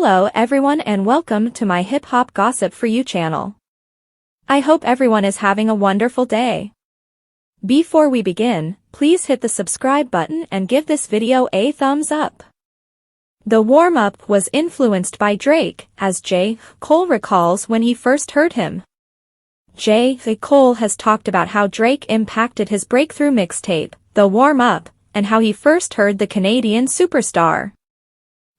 Hello everyone and welcome to my Hip Hop Gossip For You channel. I hope everyone is having a wonderful day. Before we begin, please hit the subscribe button and give this video a thumbs up. The warm-up was influenced by Drake, as J. Cole recalls when he first heard him. J. Cole has talked about how Drake impacted his breakthrough mixtape, The Warm-Up, and how he first heard the Canadian superstar.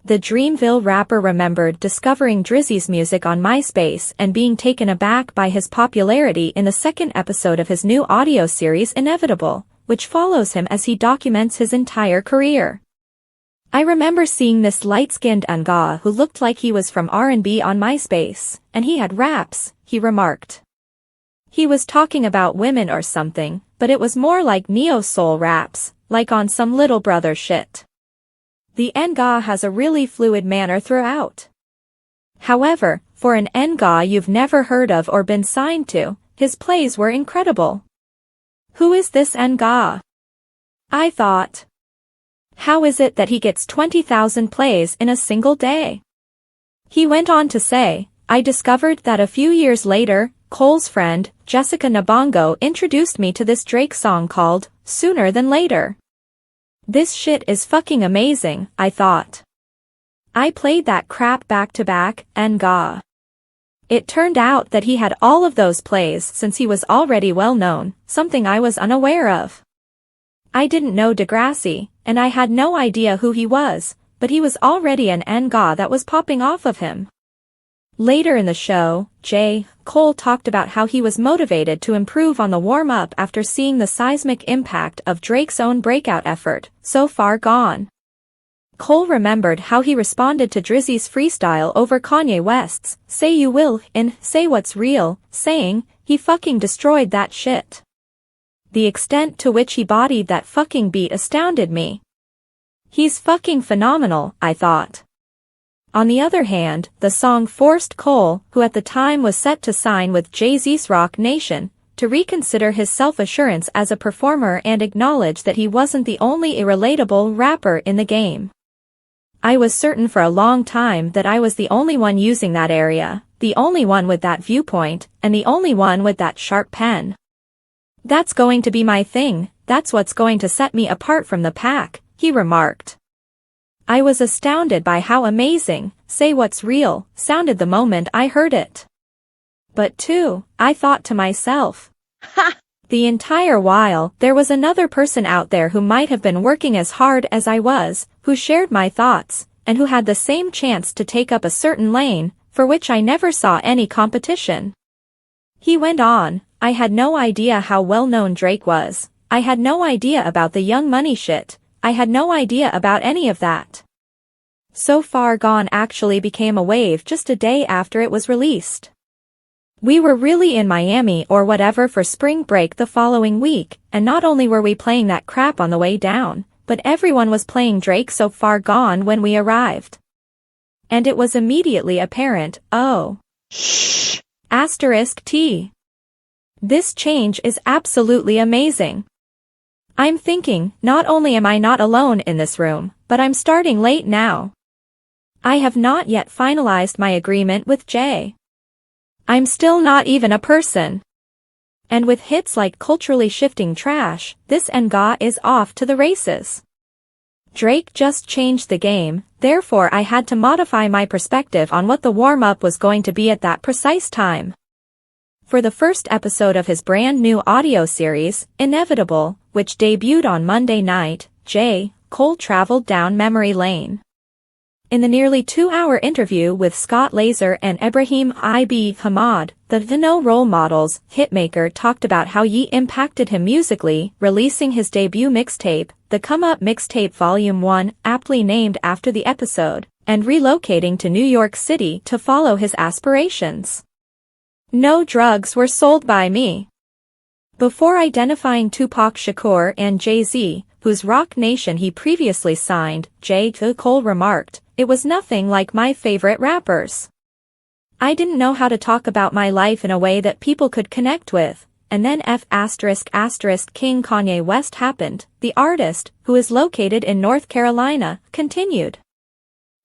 The Dreamville rapper remembered discovering Drizzy's music on MySpace and being taken aback by his popularity in the second episode of his new audio series Inevitable, which follows him as he documents his entire career. I remember seeing this light-skinned Nga who looked like he was from R&B on MySpace, and he had raps, he remarked. He was talking about women or something, but it was more like neo-soul raps, like on some Little Brother shit. The Nga has a really fluid manner throughout. However, for an Nga you've never heard of or been signed to, his plays were incredible. Who is this Nga? I thought. How is it that he gets 20,000 plays in a single day? He went on to say, I discovered that a few years later, Cole's friend, Jessica Nabongo introduced me to this Drake song called, Sooner Than Later. This shit is fucking amazing, I thought. I played that crap back to back, Nga. It turned out that he had all of those plays since he was already well known, something I was unaware of. I didn't know Degrassi, and I had no idea who he was, but he was already an Nga that was popping off of him. Later in the show, J. Cole talked about how he was motivated to improve on the warm-up after seeing the seismic impact of Drake's own breakout effort, So Far Gone. Cole remembered how he responded to Drizzy's freestyle over Kanye West's Say You Will in Say What's Real, saying, he fucking destroyed that shit. The extent to which he bodied that fucking beat astounded me. He's fucking phenomenal, I thought. On the other hand, the song forced Cole, who at the time was set to sign with Jay-Z's Rock Nation, to reconsider his self-assurance as a performer and acknowledge that he wasn't the only irrelatable rapper in the game. I was certain for a long time that I was the only one using that area, the only one with that viewpoint, and the only one with that sharp pen. That's going to be my thing, that's what's going to set me apart from the pack, he remarked. I was astounded by how amazing, Say What's Real, sounded the moment I heard it. But too, I thought to myself, ha! The entire while, there was another person out there who might have been working as hard as I was, who shared my thoughts, and who had the same chance to take up a certain lane, for which I never saw any competition. He went on, I had no idea how well-known Drake was, I had no idea about the Young Money shit, I had no idea about any of that. So Far Gone actually became a wave just a day after it was released. We were really in Miami or whatever for spring break the following week, and not only were we playing that crap on the way down, but everyone was playing Drake So Far Gone when we arrived. And it was immediately apparent, oh. Shh. *T. This change is absolutely amazing. I'm thinking, not only am I not alone in this room, but I'm starting late now. I have not yet finalized my agreement with Jay. I'm still not even a person. And with hits like Culturally Shifting Trash, this Nga is off to the races. Drake just changed the game, therefore I had to modify my perspective on what the warm-up was going to be at that precise time. For the first episode of his brand new audio series, Inevitable, which debuted on Monday night, J. Cole traveled down memory lane. In the nearly 2-hour interview with Scott Laser and Ibrahim Ib Hamad, the No Role Models hitmaker talked about how Ye impacted him musically, releasing his debut mixtape, the Come Up Mixtape Volume 1, aptly named after the episode, and relocating to New York City to follow his aspirations. No drugs were sold by me. Before identifying Tupac Shakur and Jay-Z, whose Rock Nation he previously signed, J. Cole remarked, it was nothing like my favorite rappers. I didn't know how to talk about my life in a way that people could connect with, and then King Kanye West happened, the artist, who is located in North Carolina, continued.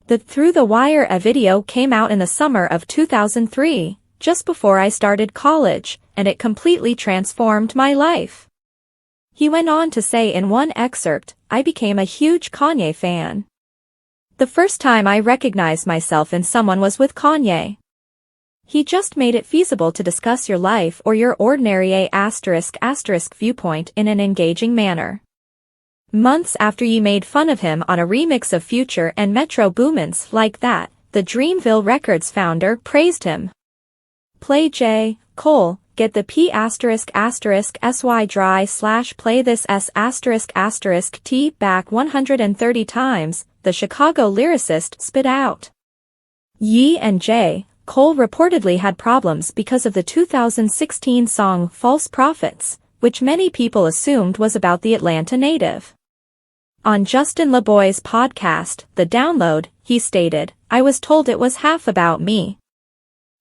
The Through the Wire video came out in the summer of 2003, just before I started college, and it completely transformed my life. He went on to say in one excerpt, "I became a huge Kanye fan. The first time I recognized myself in someone was with Kanye. He just made it feasible to discuss your life or your ordinary viewpoint in an engaging manner. Months after you made fun of him on a remix of Future and Metro Boomin's Like That, the Dreamville Records founder praised him. Play J. Cole, get the P***sy dry/play this S***T back 130 times, the Chicago lyricist spit out. Ye and J. Cole reportedly had problems because of the 2016 song False Prophets, which many people assumed was about the Atlanta native. On Justin LeBoy's podcast, The Download, he stated, "I was told it was half about me."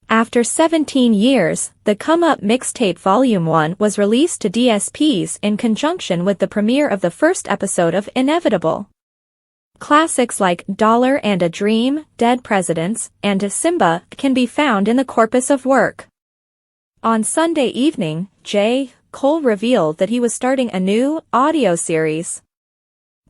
After 17 years, the Come Up Mixtape Volume 1 was released to DSPs in conjunction with the premiere of the first episode of Inevitable. Classics like Dollar and a Dream, Dead Presidents, and Simba can be found in the corpus of work. On Sunday evening, J. Cole revealed that he was starting a new audio series.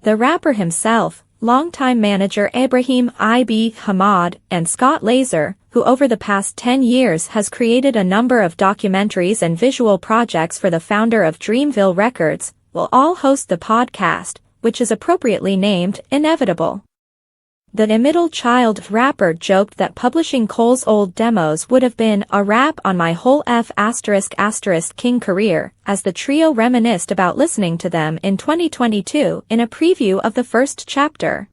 The rapper himself, longtime manager Ibrahim Ib Hamad, and Scott Laser, who over the past 10 years has created a number of documentaries and visual projects for the founder of Dreamville Records, will all host the podcast, which is appropriately named Inevitable. The middle child rapper joked that publishing Cole's old demos would have been a wrap on my whole King career, as the trio reminisced about listening to them in 2022 in a preview of the first chapter.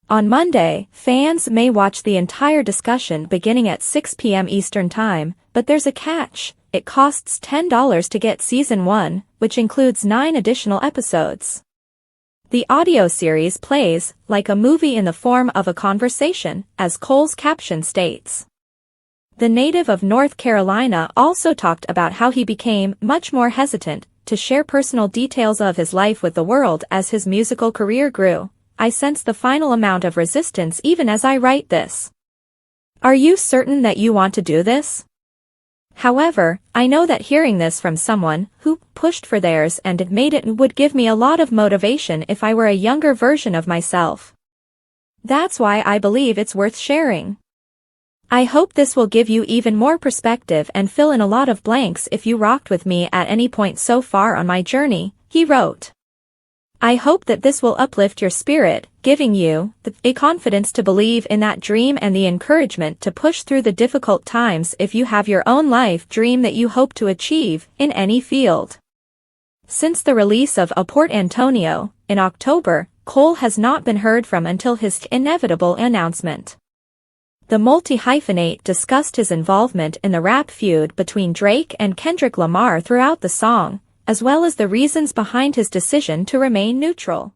On Monday, fans may watch the entire discussion beginning at 6 p.m. Eastern Time, but there's a catch. It costs $10 to get Season 1, which includes 9 additional episodes. The audio series plays like a movie in the form of a conversation, as Cole's caption states. The native of North Carolina also talked about how he became much more hesitant to share personal details of his life with the world as his musical career grew. "I sense the final amount of resistance even as I write this. Are you certain that you want to do this? However, I know that hearing this from someone who pushed for theirs and made it would give me a lot of motivation if I were a younger version of myself. That's why I believe it's worth sharing. I hope this will give you even more perspective and fill in a lot of blanks if you rocked with me at any point so far on my journey," he wrote. "I hope that this will uplift your spirit, giving you the confidence to believe in that dream and the encouragement to push through the difficult times if you have your own life dream that you hope to achieve in any field." Since the release of A Port Antonio, in October, Cole has not been heard from until his Inevitable announcement. The multi-hyphenate discussed his involvement in the rap feud between Drake and Kendrick Lamar throughout the song, as well as the reasons behind his decision to remain neutral.